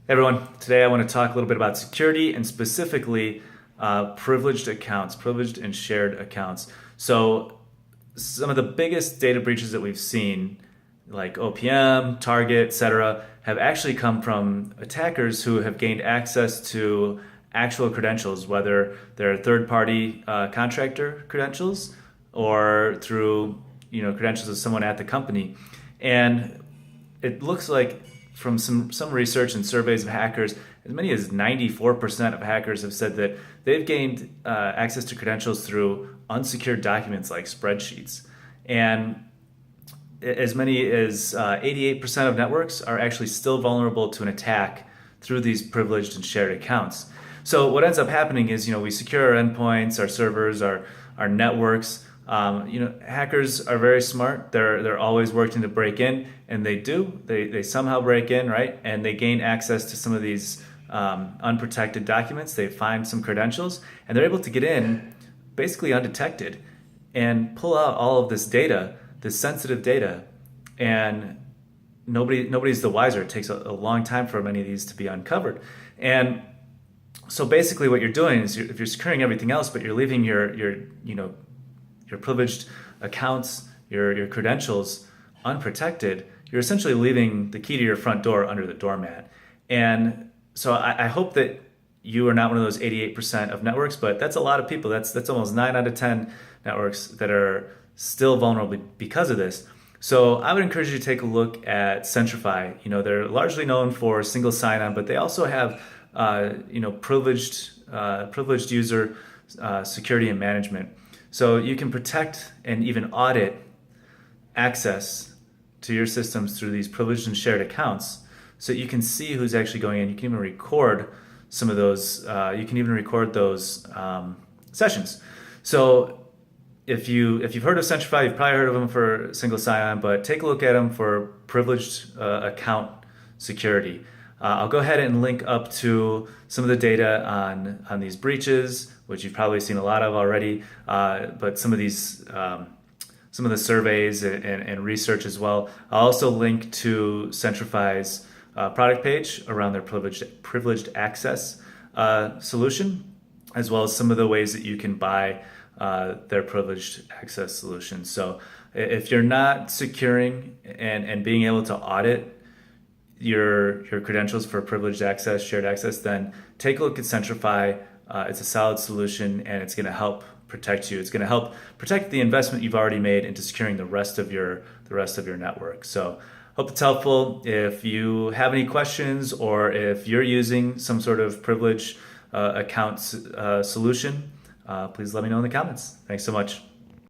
Hey everyone, today I want to talk a little bit about security and specifically privileged accounts, privileged and shared accounts. So some of the biggest data breaches that we've seen, like OPM, Target, etc., have actually come from attackers who have gained access to actual credentials, whether they're third-party contractor credentials or through credentials of someone at the company. And it looks like from some research and surveys of hackers, as many as 94% of hackers have said that they've gained access to credentials through unsecured documents like spreadsheets. And as many as 88% of networks are actually still vulnerable to an attack through these privileged and shared accounts. So what ends up happening is, we secure our endpoints, our servers, our networks. Hackers are very smart. They're always working to break in, and they do. They somehow break in, right? And they gain access to some of these unprotected documents. They find some credentials, and they're able to get in basically undetected and pull out all of this data, this sensitive data, and nobody's the wiser. It takes a long time for many of these to be uncovered. And so basically what you're doing is if you're securing everything else, but you're leaving your privileged accounts, your credentials unprotected, you're essentially leaving the key to your front door under the doormat. And so I hope that you are not one of those 88% of networks, but that's a lot of people. That's almost 9 out of 10 networks that are still vulnerable because of this. So I would encourage you to take a look at Centrify. They're largely known for single sign-on, but they also have privileged user security and management. So you can protect and even audit access to your systems through these privileged and shared accounts, so you can see who's actually going in. You can even record some of those. You can even record those sessions. So if you've heard of Centrify, you've probably heard of them for single sign-on, but take a look at them for privileged account security. I'll go ahead and link up to some of the data on these breaches, which you've probably seen a lot of already, but some of the surveys and research as well. I'll also link to Centrify's product page around their privileged access solution, as well as some of the ways that you can buy their privileged access solution. So if you're not securing and being able to audit your credentials for privileged access, shared access, then take a look at Centrify. It's a solid solution, and it's going to help protect you. It's going to help protect the investment you've already made into securing the rest of your network. So hope it's helpful. If you have any questions, or if you're using some sort of privilege account solution, please let me know in the comments. Thanks so much.